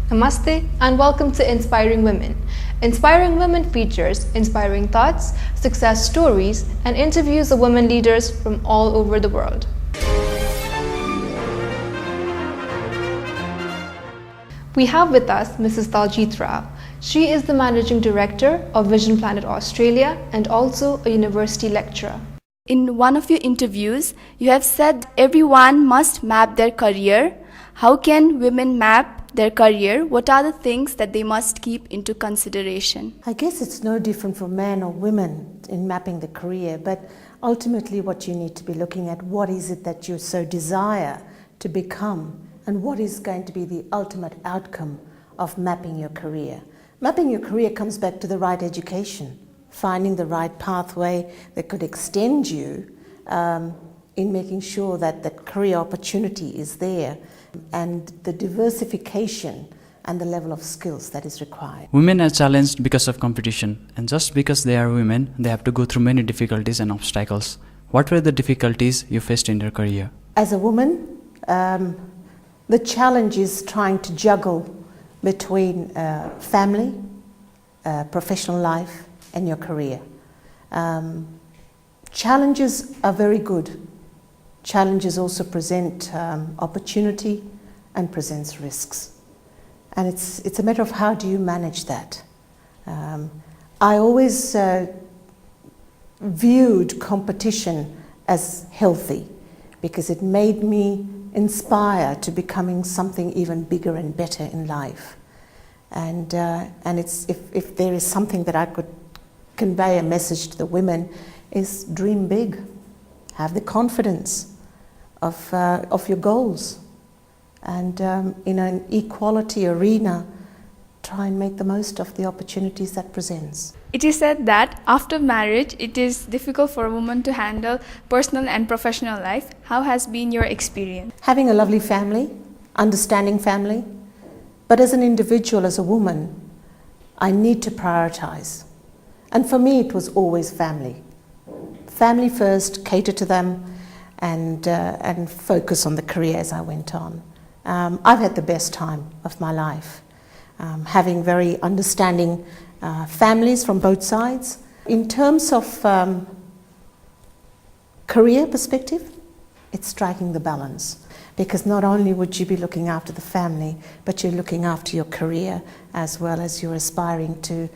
Namaste and welcome to Inspiring Women. Inspiring Women features inspiring thoughts, success stories, and interviews of women leaders from all over the world. We have with us Mrs. Daljit. She is the Managing Director of Vision Planet Australia and also a university lecturer. In one of your interviews, you have said everyone must map their career. How can women map their career? What are the things that they must keep into consideration? I guess it's no different for men or women in mapping the career, but ultimately what you need to be looking at, what is it that you so desire to become, and what is going to be the ultimate outcome of mapping your career. Mapping your career comes back to the right education, finding the right pathway that could extend you in making sure that the career opportunity is there and the diversification and the level of skills that is required. Women are challenged because of competition, and just because they are women, they have to go through many difficulties and obstacles. What were the difficulties you faced in your career? As a woman, the challenge is trying to juggle between family, professional life, and your career. Challenges are very good. Challenges also present opportunity and presents risks. And it's a matter of how do you manage that. I always viewed competition as healthy because it made me inspire to becoming something even bigger and better in life. And it's if there is something that I could convey a message to the women is dream big, have the confidence of your goals, and in an equality arena, try and make the most of the opportunities that presents. It is said that after marriage, it is difficult for a woman to handle personal and professional life. How has been your experience? Having a lovely family, understanding family, but as an individual, as a woman, I need to prioritize. And for me, it was always family. Family first, cater to them, and focus on the career as I went on. I've had the best time of my life, having very understanding families from both sides. In terms of career perspective, it's striking the balance, because not only would you be looking after the family, but you're looking after your career as well as you're aspiring to,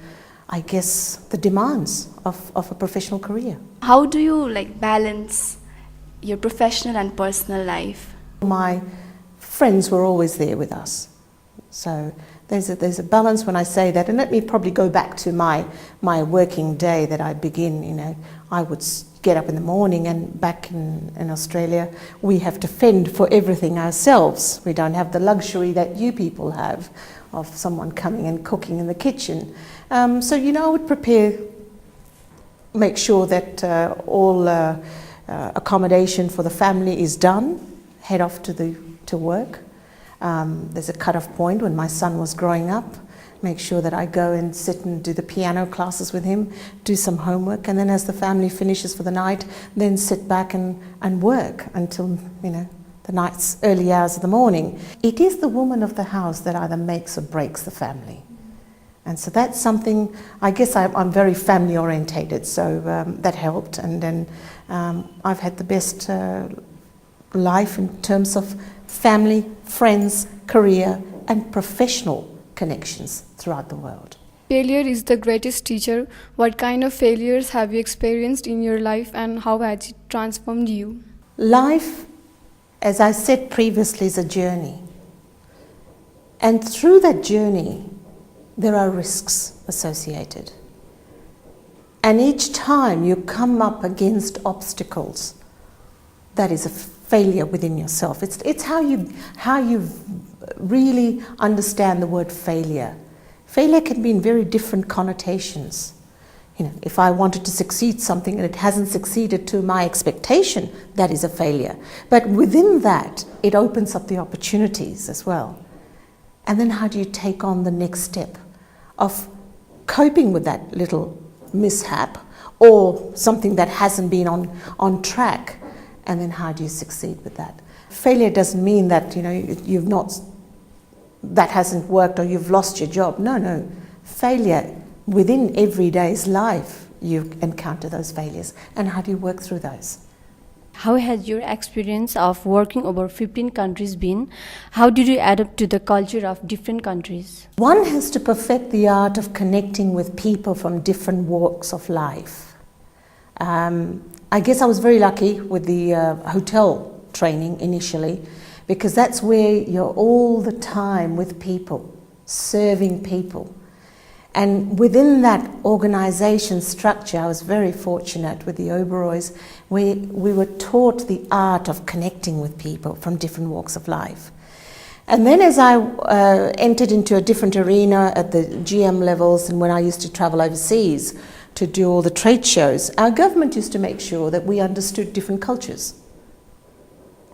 I guess, the demands of a professional career. How do you balance your professional and personal life? My friends were always there with us. So there's a balance when I say that. And let me probably go back to my working day that I begin. I would get up in the morning, and back in Australia, we have to fend for everything ourselves. We don't have the luxury that you people have of someone coming and cooking in the kitchen. So I would make sure that all accommodation for the family is done, head off to work. There's a cut-off point when my son was growing up, make sure that I go and sit and do the piano classes with him, do some homework, and then as the family finishes for the night, then sit back and work until, the night's early hours of the morning. It is the woman of the house that either makes or breaks the family. And so that's something, I guess I'm very family orientated, so that helped. And then I've had the best life in terms of family, friends, career, and professional connections throughout the world. Failure is the greatest teacher. What kind of failures have you experienced in your life, and how has it transformed you? Life, as I said previously, is a journey. And through that journey, there are risks associated. And each time you come up against obstacles, that is a failure within yourself. It's how you really understand the word failure. Failure can be in very different connotations. If I wanted to succeed something and it hasn't succeeded to my expectation, that is a failure. But within that, it opens up the opportunities as well. And then how do you take on the next step of coping with that little mishap or something that hasn't been on track? And then how do you succeed with that? Failure doesn't mean that you've not that hasn't worked or you've lost your job. No. Failure within every day's life, you encounter those failures. And how do you work through those? How has your experience of working over 15 countries been? How did you adapt to the culture of different countries? One has to perfect the art of connecting with people from different walks of life. I guess I was very lucky with the hotel training initially, because that's where you're all the time with people, serving people. And within that organisation structure, I was very fortunate with the Oberoys, we were taught the art of connecting with people from different walks of life. And then as I entered into a different arena at the GM levels, and when I used to travel overseas to do all the trade shows, our government used to make sure that we understood different cultures.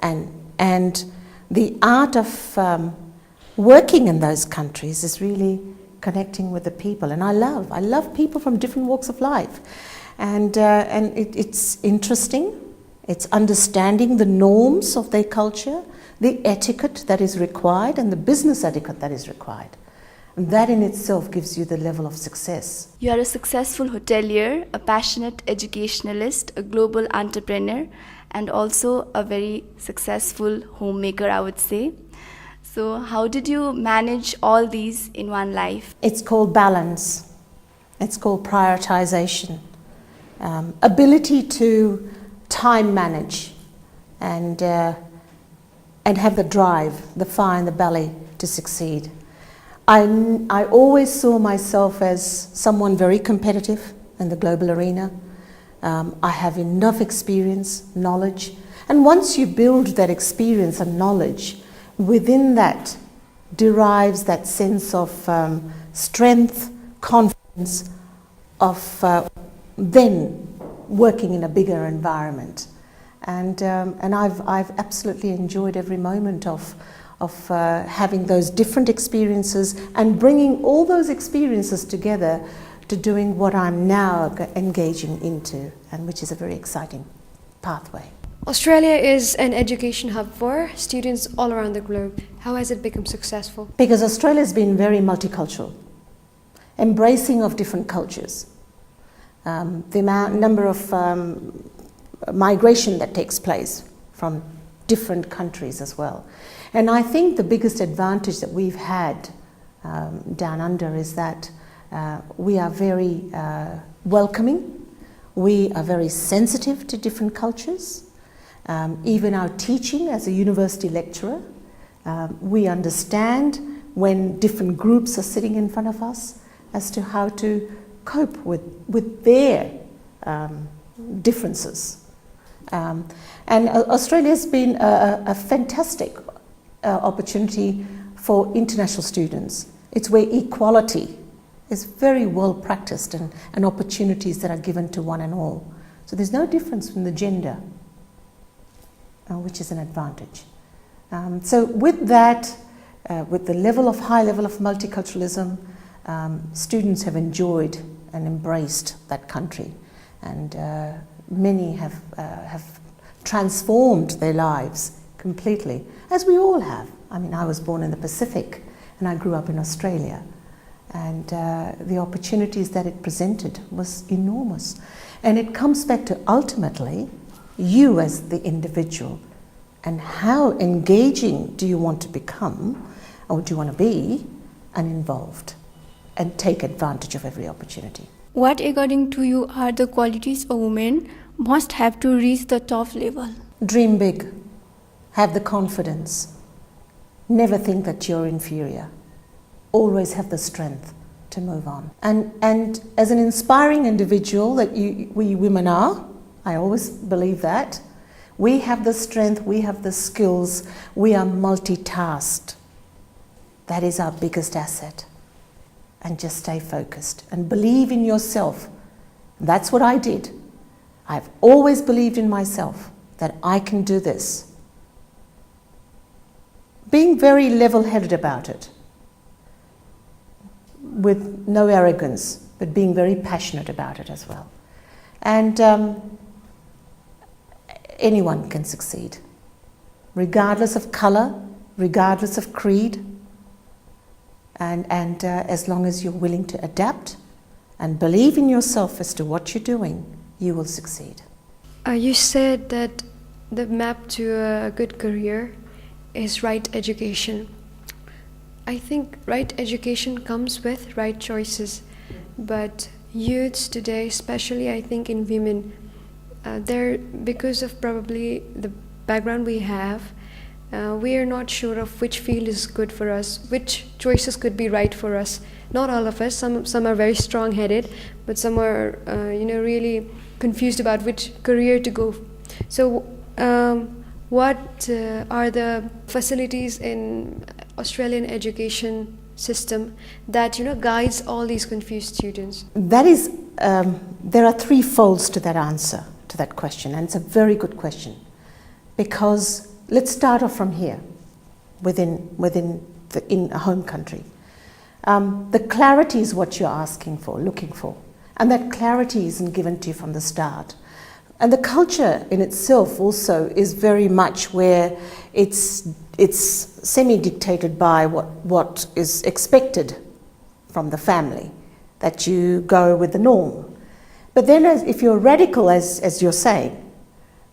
And the art of working in those countries is really connecting with the people, and I love people from different walks of life, and it's interesting. It's understanding the norms of their culture, the etiquette that is required, and the business etiquette that is required, and that in itself gives you the level of success. You are a successful hotelier, a passionate educationalist, a global entrepreneur, and also a very successful homemaker, I would say. So how did you manage all these in one life? It's called balance. It's called prioritization. Ability to time manage and have the drive, the fire in the belly to succeed. I always saw myself as someone very competitive in the global arena. I have enough experience, knowledge, and once you build that experience and knowledge, within that derives that sense of strength, confidence, of then working in a bigger environment. And I've absolutely enjoyed every moment of having those different experiences and bringing all those experiences together to doing what I'm now engaging into, and which is a very exciting pathway. Australia is an education hub for students all around the globe. How has it become successful? Because Australia has been very multicultural, embracing of different cultures. The number of migration that takes place from different countries as well. And I think the biggest advantage that we've had down under is that we are very welcoming, we are very sensitive to different cultures. Even our teaching as a university lecturer, we understand when different groups are sitting in front of us as to how to cope with their differences. And Australia has been a fantastic opportunity for international students. It's where equality is very well practiced and opportunities that are given to one and all. So there's no difference from the gender, which is an advantage. So with that, with the high level of multiculturalism, students have enjoyed and embraced that country, and many have transformed their lives completely, as we all have. I mean, I was born in the Pacific and I grew up in Australia, and the opportunities that it presented was enormous. And it comes back to ultimately you as the individual, and how engaging do you want to become, or do you want to be, and involved, and take advantage of every opportunity. What, according to you, are the qualities a woman must have to reach the top level? Dream big, have the confidence, never think that you're inferior, always have the strength to move on. And as an inspiring individual that we women are, I always believe that, we have the strength, we have the skills, we are multitasked. That is our biggest asset. And just stay focused and believe in yourself. That's what I did. I've always believed in myself, that I can do this. Being very level-headed about it, with no arrogance, but being very passionate about it as well. And anyone can succeed, regardless of colour, regardless of creed, And as long as you're willing to adapt and believe in yourself as to what you're doing, you will succeed. You said that the map to a good career is right education. I think right education comes with right choices, but youths today, especially I think in women, because of probably the background we have, we are not sure of which field is good for us, which choices could be right for us. Not all of us, some are very strong-headed, but some are really confused about which career to go. So what are the facilities in Australian education system that guides all these confused students? That is, there are three folds to that answer, to that question, and it's a very good question. Because let's start off from here, in a home country. The clarity is what you're asking for, looking for, and that clarity isn't given to you from the start. And the culture in itself also is very much where it's semi-dictated by what is expected from the family, that you go with the norm. But then if you're radical, as you're saying,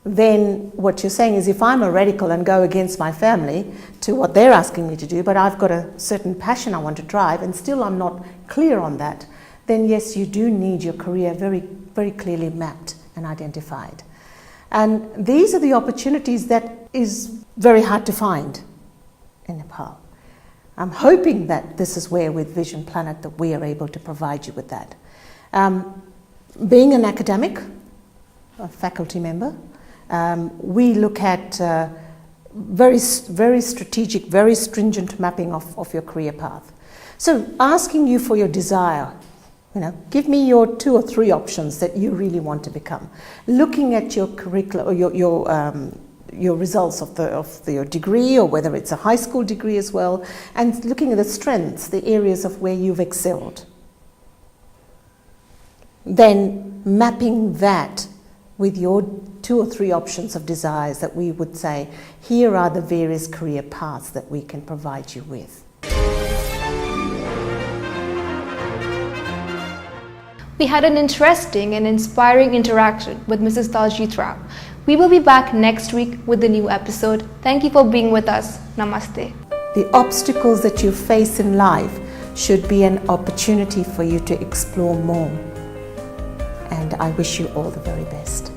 then what you're saying is, if I'm a radical and go against my family to what they're asking me to do, but I've got a certain passion I want to drive and still I'm not clear on that, then yes, you do need your career very, very clearly mapped and identified. And these are the opportunities that is very hard to find in Nepal. I'm hoping that this is where with Vision Planet that we are able to provide you with that. Being an academic, a faculty member, we look at very strategic, very stringent mapping of your career path. So asking you for your desire, give me your 2 or 3 options that you really want to become. Looking at your curriculum or your results of your degree, or whether it's a high school degree as well, and looking at the strengths, the areas of where you've excelled. Then mapping that with your 2 or 3 options of desires that we would say, here are the various career paths that we can provide you with. We had an interesting and inspiring interaction with Mrs. Daljit. We will be back next week with a new episode. Thank you for being with us. Namaste. The obstacles that you face in life should be an opportunity for you to explore more. And I wish you all the very best.